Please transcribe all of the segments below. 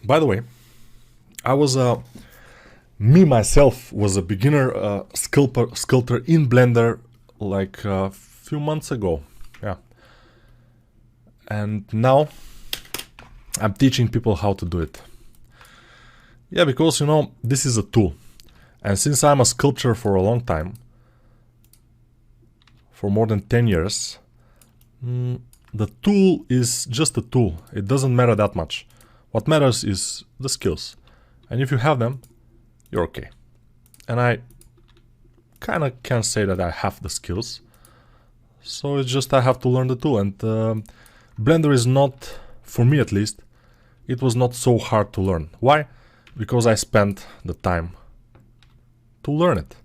By the way, I was me myself was a beginner sculptor in Blender like a few months ago. Yeah. And now I'm teaching people how to do it. Yeah, because you know, this is a tool. And since I'm a sculptor for a long time, for more than 10 years, the tool is just a tool. It doesn't matter that much. What matters is the skills. And if you have them, you're okay. And I kind of can say that I have the skills. So it's just I have to learn the tool. And Blender is not, for me at least, it was not so hard to learn. Why? Because I spent the time to learn it.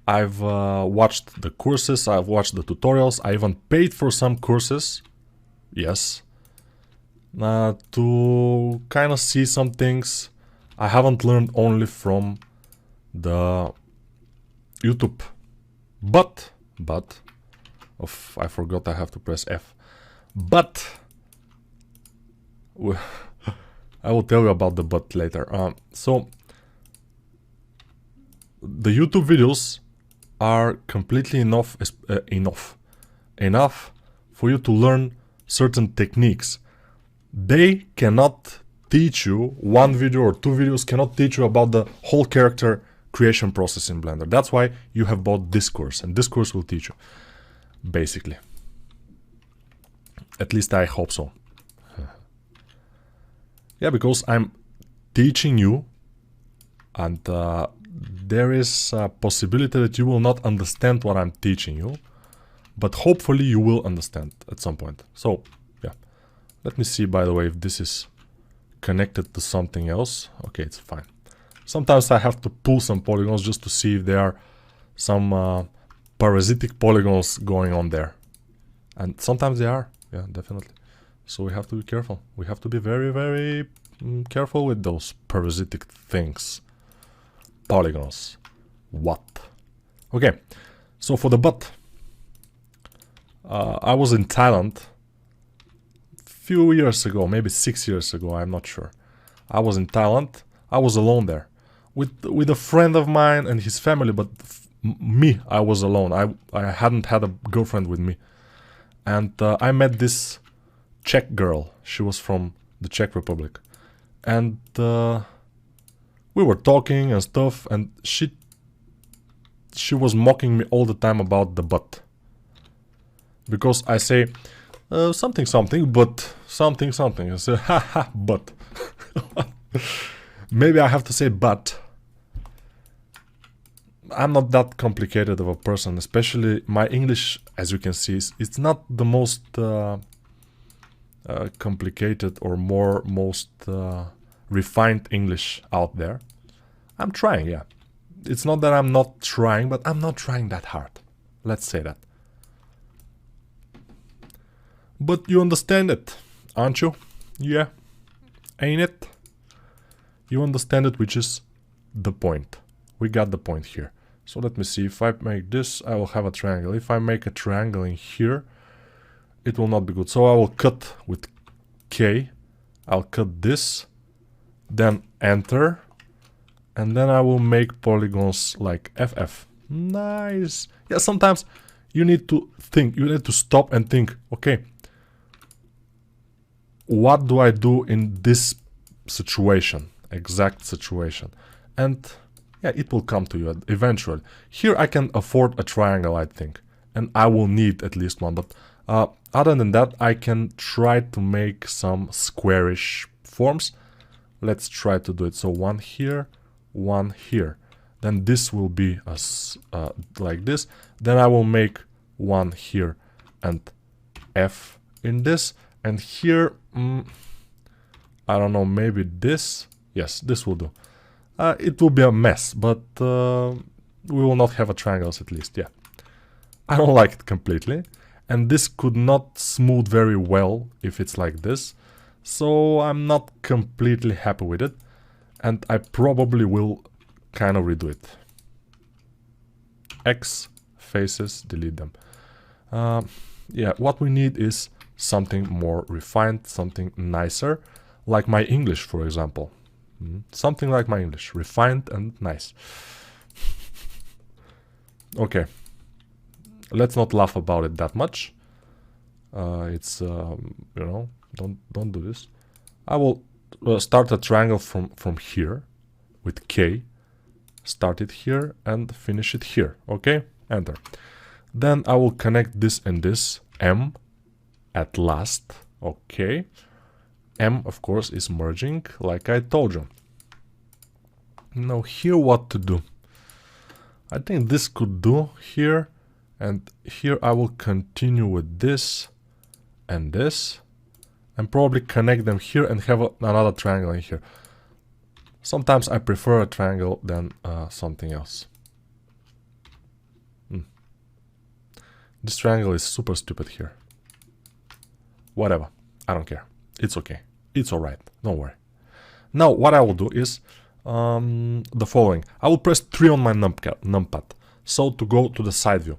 I've watched the courses, I've watched the tutorials, I even paid for some courses, yes, to kind of see some things I haven't learned only from the YouTube. But, I forgot I have to press F. But, I will tell you about the but later. So, the YouTube videos are completely enough for you to learn certain techniques. They cannot teach you, one video or two videos cannot teach you about the whole character creation process in Blender. That's why you have bought this course, and this course will teach you, basically. At least I hope so. Yeah, because I'm teaching you, and there is a possibility that you will not understand what I'm teaching you, but hopefully you will understand at some point. So, yeah. Let me see, by the way, if this is connected to something else. Okay, it's fine. Sometimes I have to pull some polygons just to see if there are some parasitic polygons going on there. And sometimes they are. Yeah, definitely. So we have to be careful. We have to be very, very careful with those parasitic things. Polygons. What? Okay, so for the but, I was in Thailand few years ago, maybe 6 years ago, I'm not sure. I was in Thailand. I was alone there with a friend of mine and his family, but me, I was alone. I hadn't had a girlfriend with me. And I met this Czech girl. She was from the Czech Republic. And we were talking and stuff, and she was mocking me all the time about the but. Because I say something something, but something something. I say haha, but. Maybe I have to say but. I'm not that complicated of a person, especially my English, as you can see, it's not the most complicated or most refined English out there. I'm trying, yeah. It's not that I'm not trying, but I'm not trying that hard. Let's say that. But you understand it, aren't you? Yeah. Ain't it? You understand it, which is the point. We got the point here. So let me see. If I make this, I will have a triangle. If I make a triangle in here, it will not be good. So I will cut with K. I'll cut this. Then enter. And then I will make polygons like FF. Nice. Yeah, sometimes you need to think. You need to stop and think. Okay. What do I do in this situation? Exact situation. And yeah, it will come to you eventually. Here I can afford a triangle, I think. And I will need at least one. But other than that, I can try to make some squarish forms. Let's try to do it. So one here, one here. Then this will be like this. Then I will make one here and F in this. And here, I don't know, maybe this. Yes, this will do. It will be a mess, but we will not have a triangles at least, yeah. I don't like it completely. And this could not smooth very well if it's like this. So I'm not completely happy with it. And I probably will kind of redo it. X faces, delete them. Yeah, what we need is something more refined, something nicer. like my English, for example. Something like my English, refined and nice. Okay, let's not laugh about it that much. It's you know, don't do this. I will start a triangle from here with K. Start it here and finish it here. Okay, enter. Then I will connect this and this, M, at last. Okay, M of course is merging, like I told you. Now here what to do? I think this could do here, and here I will continue with this and this, and probably connect them here and have another triangle in here. Sometimes I prefer a triangle than something else. This triangle is super stupid here. Whatever, I don't care. It's okay. It's alright, don't worry. Now what I will do is the following. I will press 3 on my numpad. So to go to the side view.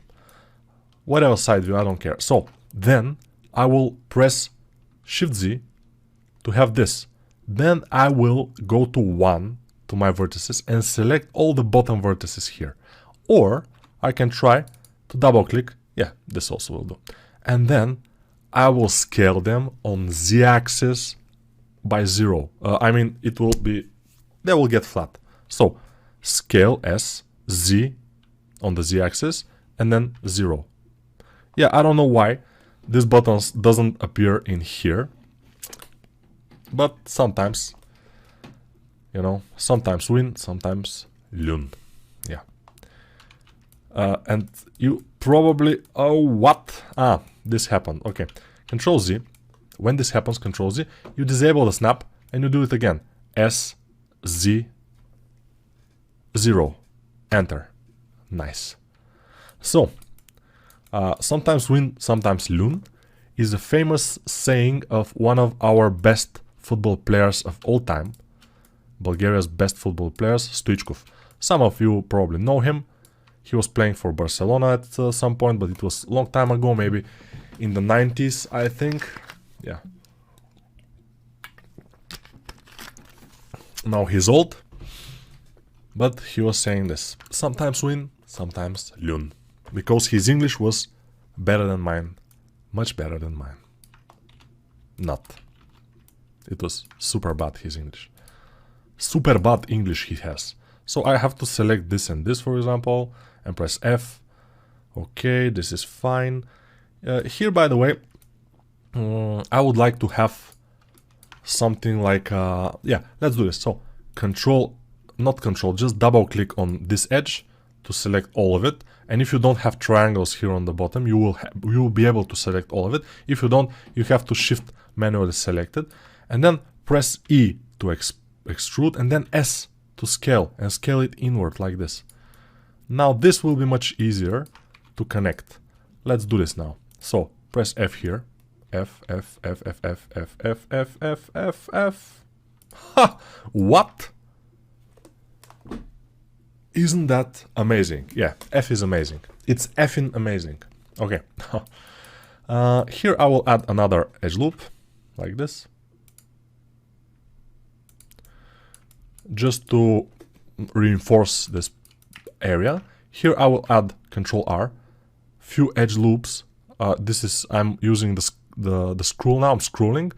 Whatever side view, I don't care. So then I will press Shift Z to have this. Then I will go to 1 to my vertices and select all the bottom vertices here. Or I can try to double click. Yeah, this also will do. And then I will scale them on Z-axis by 0. I mean, it will be, they will get flat. So scale S, Z on the Z-axis, and then 0. Yeah, I don't know why this button doesn't appear in here. But sometimes, you know, sometimes win, sometimes lose. Yeah. And you probably, oh, what? Ah, this happened. Okay. Control Z. When this happens, Control Z, you disable the snap and you do it again. S, Z, 0. Enter. Nice. So, sometimes win, sometimes lose is a famous saying of one of our best football players of all time, Bulgaria's best football players, Stoichkov. Some of you probably know him. He was playing for Barcelona at some point, but it was a long time ago, maybe in the 90s, I think. Yeah. Now he's old, but he was saying this. Sometimes win, sometimes lose. Because his English was better than mine. Much better than mine. Not. It was super bad, his English. Super bad English he has. So I have to select this and this, for example, and press F. Okay, this is fine. Here, by the way, I would like to have something like, yeah, let's do this. So just double click on this edge to select all of it. And if you don't have triangles here on the bottom, you will be able to select all of it. If you don't, you have to shift manually select it. And then press E to extrude, and then S to scale, and scale it inward like this. Now this will be much easier to connect. Let's do this now. So press F here. F, F, F, F, F, F, F, F, F, F, F. Ha! What? Isn't that amazing? Yeah, F is amazing. It's effing amazing. Okay. Here I will add another edge loop, like this. Just to reinforce this area. Here I will add Control R, few edge loops. I'm using the scroll now. I'm scrolling,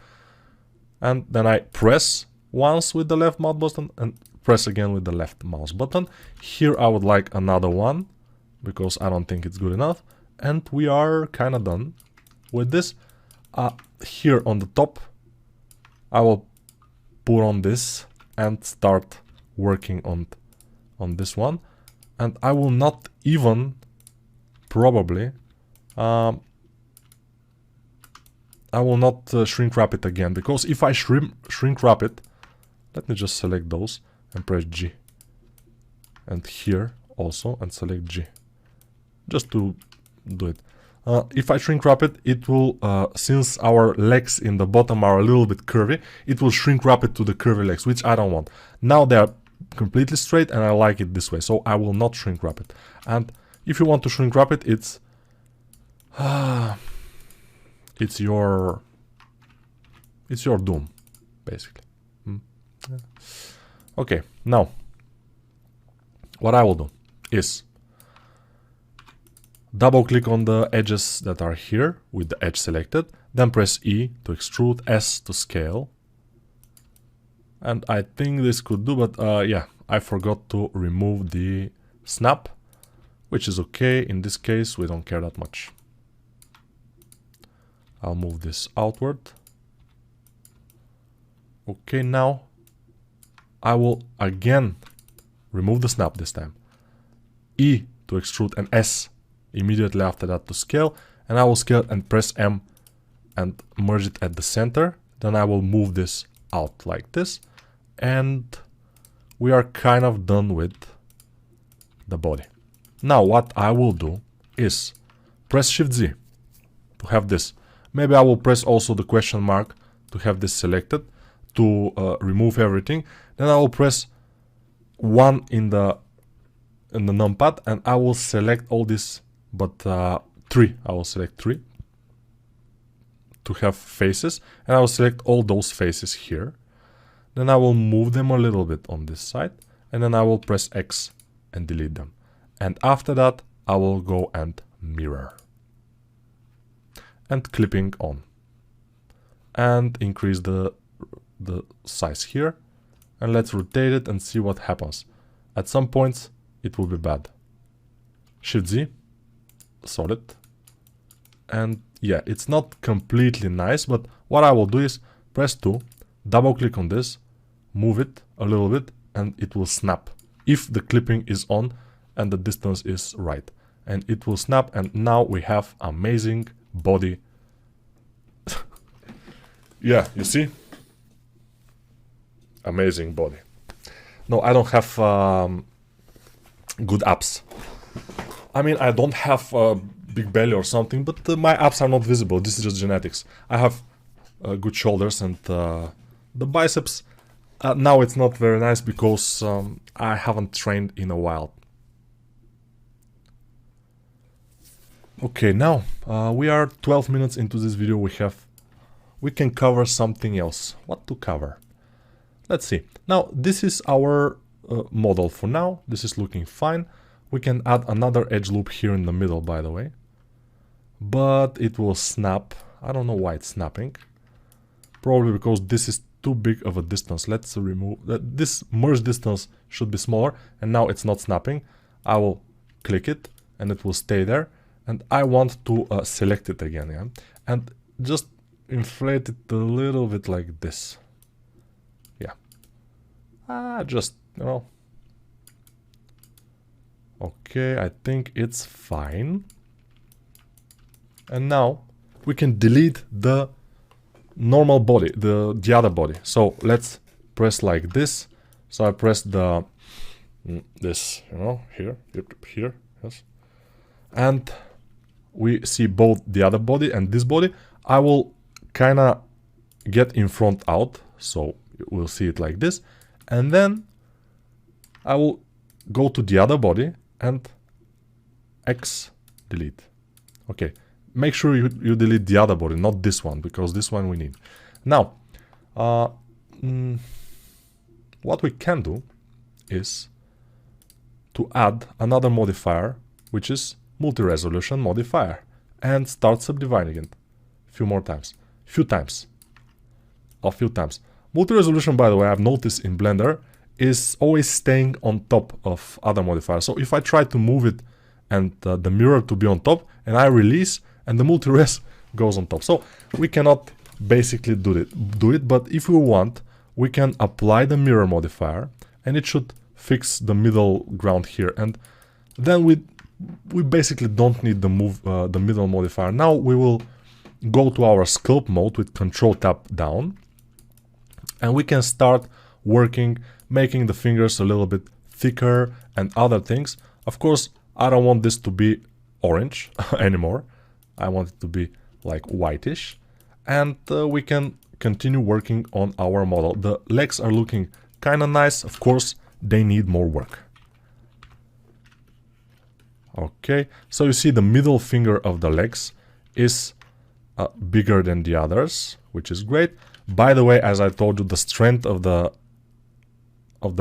and then I press once with the left mouse button and press again with the left mouse button. Here I would like another one because I don't think it's good enough, and we are kind of done with this. Here on the top, I will put on this and start working on this one, and I will not even probably I will not shrink wrap it again, because if I shrink wrap it, let me just select those and press G, and here also, and select G just to do it. If I shrink wrap it, it will, since our legs in the bottom are a little bit curvy, it will shrink wrap it to the curvy legs, which I don't want. Now they are completely straight and I like it this way, so I will not shrink wrap it. And if you want to shrink wrap it, it's your doom. basically. Yeah. Okay, now what I will do is double click on the edges that are here with the edge selected, then press E to extrude, S to scale. And I think this could do, but yeah, I forgot to remove the snap, which is okay. In this case, we don't care that much. I'll move this outward. Okay, now I will again remove the snap this time. E to extrude and S immediately after that to scale. And I will scale and press M and merge it at the center. Then I will move this out like this. And we are kind of done with the body. Now what I will do is press Shift Z to have this. Maybe I will press also the question mark to have this selected to remove everything. Then I will press 1 in the numpad and I will select all this, but 3. I will select 3 to have faces, and I will select all those faces here. Then I will move them a little bit on this side, and then I will press X and delete them. And after that, I will go and mirror. And clipping on. And increase the size here. And let's rotate it and see what happens. At some points, it will be bad. Shift Z, solid. And yeah, it's not completely nice, but what I will do is press 2, double click on this, move it a little bit, and it will snap if the clipping is on and the distance is right. And it will snap, and now we have amazing body. Yeah, you see? Amazing body. No, I don't have good abs. I mean, I don't have a big belly or something, but my abs are not visible. This is just genetics. I have good shoulders, and the biceps, now it's not very nice because I haven't trained in a while. Okay, now we are 12 minutes into this video. We can cover something else. What to cover? Let's see. Now this is our model for now. This is looking fine. We can add another edge loop here in the middle, by the way, but it will snap. I don't know why it's snapping. Probably because this is too big of a distance. Let's remove that. This merge distance should be smaller, and now it's not snapping. I will click it and it will stay there. And I want to select it again, yeah? And just inflate it a little bit like this. Yeah. Just, you know. Okay, I think it's fine. And now we can delete the normal body, the other body. So let's press like this. So I press the this, you know, here, yes. And we see both the other body and this body. I will kind of get in front out, so we'll see it like this. And then I will go to the other body and X delete. Okay, make sure you delete the other body, not this one, because this one we need. Now, what we can do is to add another modifier, which is multi-resolution modifier, and start subdividing it a few times. Multi-resolution, by the way, I've noticed in Blender is always staying on top of other modifiers. So if I try to move it and the mirror to be on top, and I release, and the multi-res goes on top. So we cannot basically do it, but if we want, we can apply the mirror modifier, and it should fix the middle ground here. And then we basically don't need the middle modifier. Now we will go to our sculpt mode with Control Tab down, and we can start working, making the fingers a little bit thicker and other things. Of course, I don't want this to be orange anymore. I want it to be like whitish, and we can continue working on our model. The legs are looking kind of nice. Of course, they need more work. Okay, so you see the middle finger of the legs is bigger than the others, which is great. By the way, as I told you, the strength of the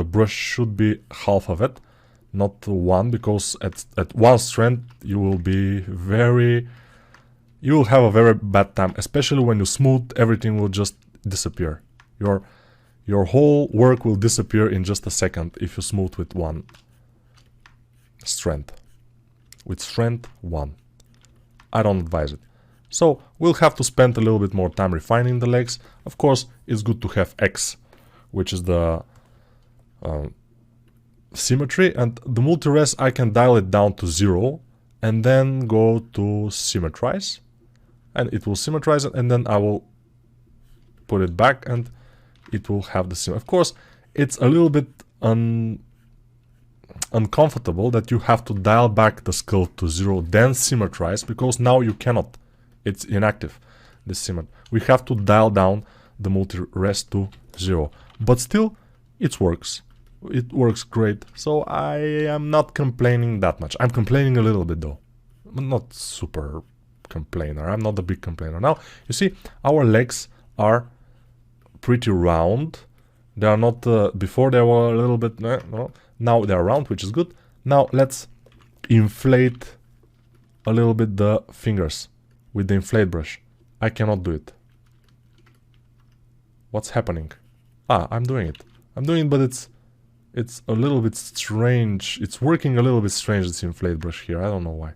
brush should be half of it, not 1, because at 1 strength you will have a very bad time, especially when you smooth. Everything will just disappear. Your whole work will disappear in just a second if you smooth with 1 strength. With strength 1. I don't advise it. So we'll have to spend a little bit more time refining the legs. Of course, it's good to have X, which is the symmetry, and the multi-res I can dial it down to 0 and then go to symmetrize, and it will symmetrize it, and then I will put it back and it will have the same. Of course, it's a little bit uncomfortable that you have to dial back the skull to 0, then symmetrize, because now you cannot. It's inactive, this symmetry. We have to dial down the multi-res to 0. But still, it works. It works great. So I am not complaining that much. I'm complaining a little bit though. I'm not super complainer. I'm not a big complainer. Now, you see, our legs are pretty round. They are not, before they were a little bit, no. Now they are round, which is good. Now let's inflate a little bit the fingers with the inflate brush. I cannot do it. What's happening? I'm doing it. I'm doing it, but it's a little bit strange. It's working a little bit strange, this inflate brush here. I don't know why.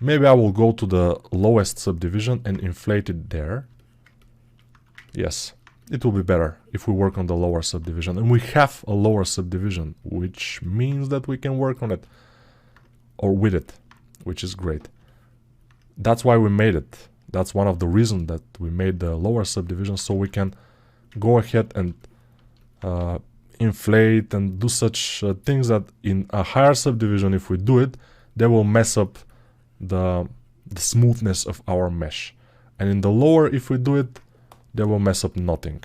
Maybe I will go to the lowest subdivision and inflate it there. Yes, it will be better if we work on the lower subdivision. And we have a lower subdivision, which means that we can work on it. Or with it, which is great. That's why we made it. That's one of the reasons that we made the lower subdivision, so we can go ahead and inflate and do such things that in a higher subdivision, if we do it, they will mess up the smoothness of our mesh. And in the lower, if we do it, they will mess up nothing.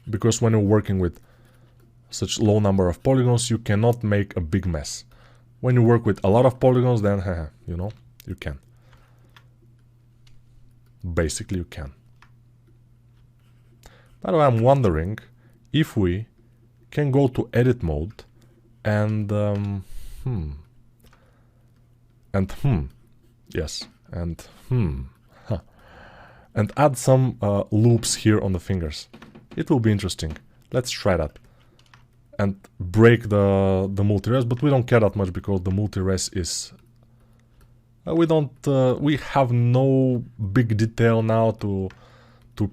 Because when you're working with such low number of polygons, you cannot make a big mess. When you work with a lot of polygons, then, you know, you can. Basically, you can. By the way, I'm wondering if we can go to edit mode and, yes, and, and add some loops here on the fingers. It will be interesting. Let's try that. And break the multi-res, but we don't care that much because the multi-res is... we have no big detail now to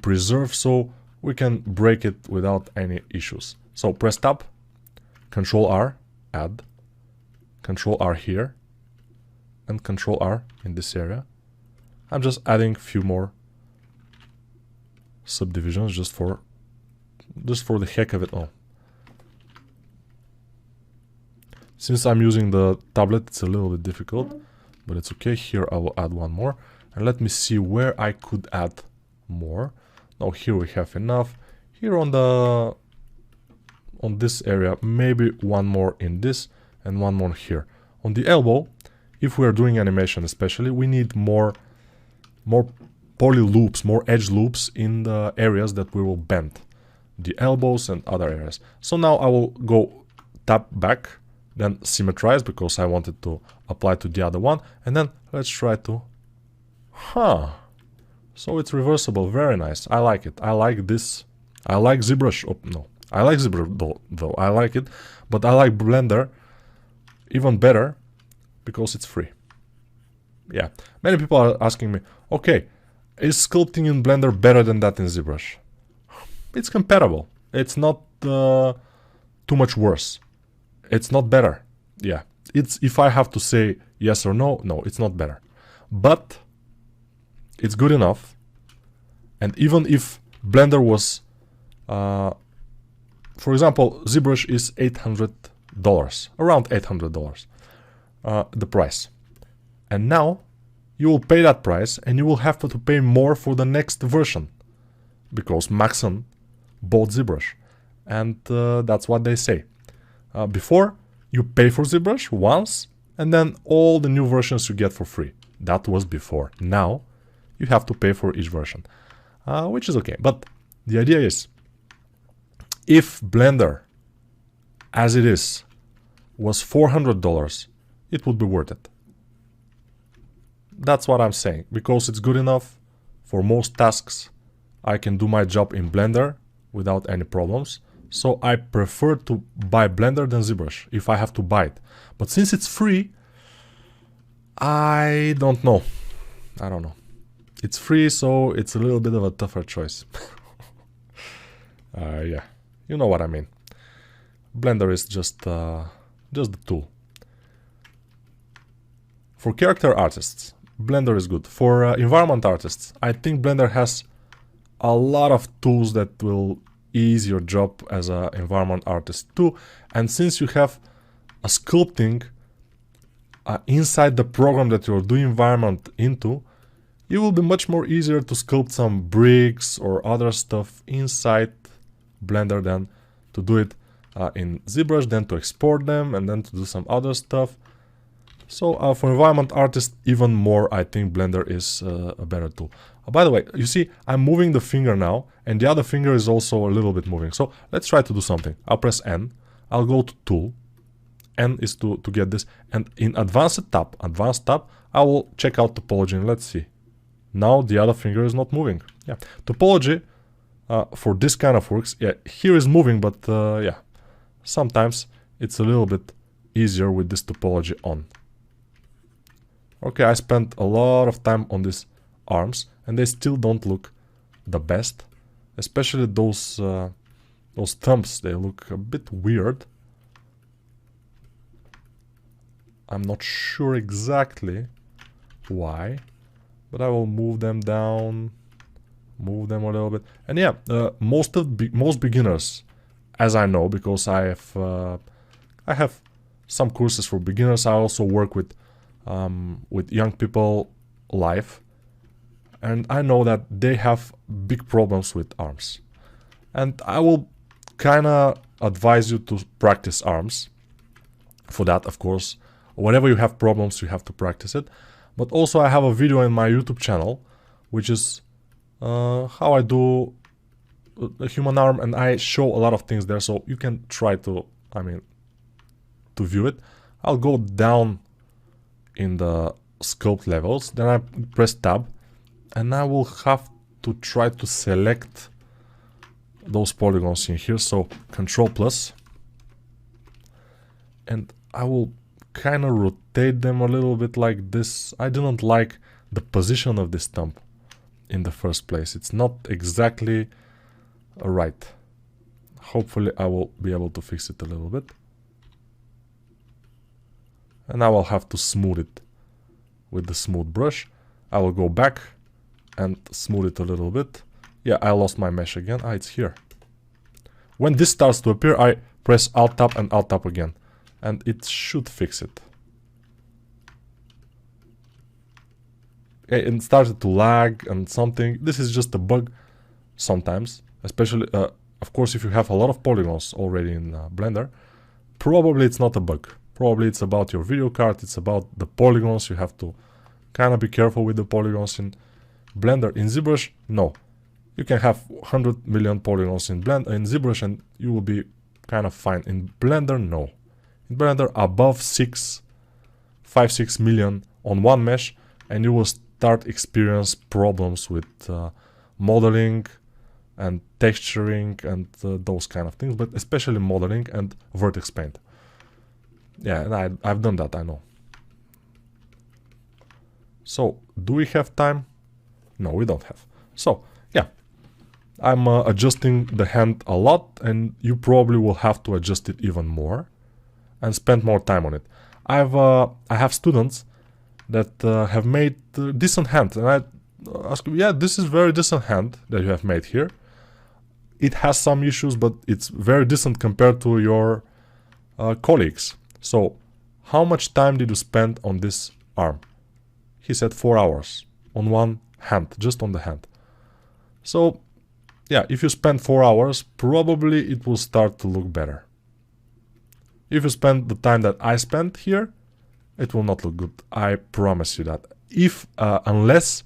preserve, so we can break it without any issues. So press tab, Control R, add, Control R here, and Control R in this area. I'm just adding a few more subdivisions just for the heck of it all. Since I'm using the tablet, it's a little bit difficult, but it's okay. Here I will add one more, and let me see where I could add more. Now here we have enough. Here on this area, maybe one more in this and one more here. On the elbow, if we are doing animation especially, we need more poly loops, more edge loops in the areas that we will bend. The elbows and other areas. So now I will go tap back, then symmetrize because I wanted to apply to the other one, and then let's try to... So it's reversible, very nice. I like it. I like this. I like ZBrush. Oh, no, I like ZBrush though. I like it, but I like Blender even better because it's free. Yeah, many people are asking me, okay, is sculpting in Blender better than that in ZBrush? It's comparable. It's not too much worse. It's not better. Yeah, it's, if I have to say yes or no, no, it's not better. But it's good enough. And even if Blender was, for example, ZBrush is $800, around $800, the price. And now you will pay that price and you will have to pay more for the next version because Maxon bought ZBrush. And that's what they say. Before, you pay for ZBrush once, and then all the new versions you get for free. That was before. Now you have to pay for each version, which is okay. But the idea is, if Blender as it is was $400, it would be worth it. That's what I'm saying, because it's good enough for most tasks. I can do my job in Blender without any problems. So I prefer to buy Blender than ZBrush if I have to buy it. But since it's free, I don't know. I don't know. It's free, so it's a little bit of a tougher choice. Yeah, you know what I mean. Blender is just the tool. For character artists, Blender is good. For environment artists, I think Blender has a lot of tools that will ease your job as an environment artist too. And since you have a sculpting inside the program that you're doing environment into, it will be much more easier to sculpt some bricks or other stuff inside Blender than to do it in ZBrush, then to export them and then to do some other stuff. So for environment artists, even more, I think Blender is a better tool. By the way, you see, I'm moving the finger now, and the other finger is also a little bit moving. So let's try to do something. I'll press N. I'll go to Tool. N is to get this. And in Advanced tab, I will check out Topology, and let's see. Now the other finger is not moving. Yeah, Topology for this kind of works. Yeah, here is moving, but yeah, sometimes it's a little bit easier with this Topology on. Okay, I spent a lot of time on these arms, and they still don't look the best. Especially those thumbs, they look a bit weird. I'm not sure exactly why, but I will move them down, move them a little bit. And yeah, most beginners, as I know, because I have some courses for beginners. I also work with young people live, and I know that they have big problems with arms. And I will kind of advise you to practice arms. For that, of course, whenever you have problems, you have to practice it. But also I have a video in my YouTube channel, which is how I do a human arm, and I show a lot of things there, so you can try to, to view it. I'll go down in the sculpt levels, then I press tab, and I will have to try to select those polygons in here. So Control plus, and I will kind of rotate them a little bit like this. I didn't like the position of this thumb in the first place. It's not exactly right. Hopefully I will be able to fix it a little bit. And I will have to smooth it with the smooth brush. I will go back and smooth it a little bit. Yeah, I lost my mesh again. Ah, it's here. When this starts to appear, I press Alt Tab and Alt Tab again, and it should fix it. It started to lag and something. This is just a bug sometimes, especially, of course, if you have a lot of polygons already in Blender, probably it's not a bug. Probably it's about your video card, it's about the polygons. You have to kind of be careful with the polygons in Blender. In ZBrush, no. You can have 100 million polygons in ZBrush and you will be kind of fine. In Blender, no. In Blender, above 5-6 million on one mesh, and you will start experience problems with modeling and texturing and those kind of things, but especially modeling and vertex paint. Yeah, and I've done that, I know. So, do we have time? No, we don't have. So, yeah, I'm adjusting the hand a lot, and you probably will have to adjust it even more and spend more time on it. I have students that have made decent hand, and I ask them, yeah, this is very decent hand that you have made here. It has some issues, but it's very decent compared to your colleagues. So, how much time did you spend on this arm? He said 4 hours on one hand, just on the hand. So, yeah, if you spend 4 hours, probably it will start to look better. If you spend the time that I spent here, it will not look good. I promise you that. if unless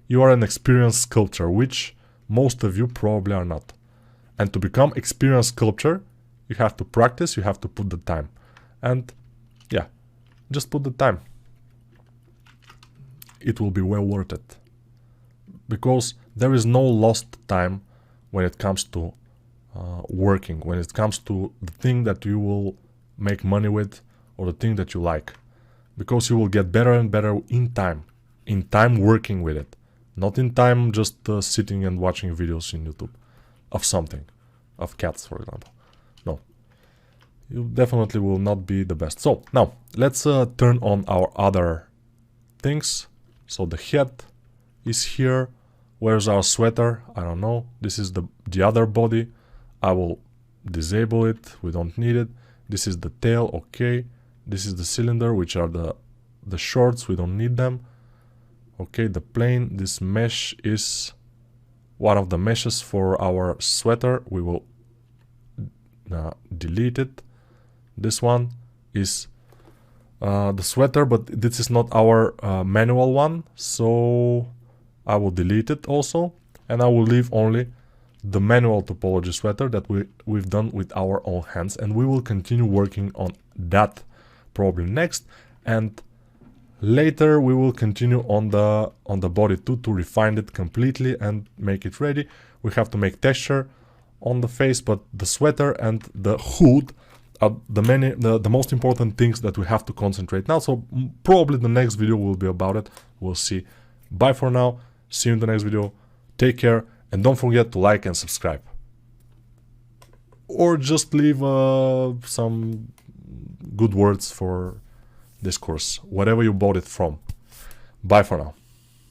you are an experienced sculptor, which most of you probably are not. And to become experienced sculptor, you have to practice, you have to put the time. And yeah, just put the time. It will be well worth it. Because there is no lost time when it comes to working, when it comes to the thing that you will make money with or the thing that you like. Because you will get better and better in time working with it. Not in time just sitting and watching videos in YouTube of something, of cats for example. No, you definitely will not be the best. So now let's turn on our other things. So the head is here. Where's our sweater? I don't know. This is the other body. I will disable it. We don't need it. This is the tail. Okay. This is the cylinder, which are the shorts. We don't need them. Okay, the plane. This mesh is one of the meshes for our sweater. We will delete it. This one is the sweater, but this is not our manual one, so I will delete it also, and I will leave only the manual topology sweater that we've done with our own hands, and we will continue working on that probably next, and later we will continue on the body too, to refine it completely and make it ready. We have to make texture on the face, but the sweater and the hood are the most important things that we have to concentrate now. So probably the next video will be about it. We'll see. Bye for now. See you in the next video. Take care, and don't forget to like and subscribe. Or just leave some good words for this course, whatever you bought it from. Bye for now.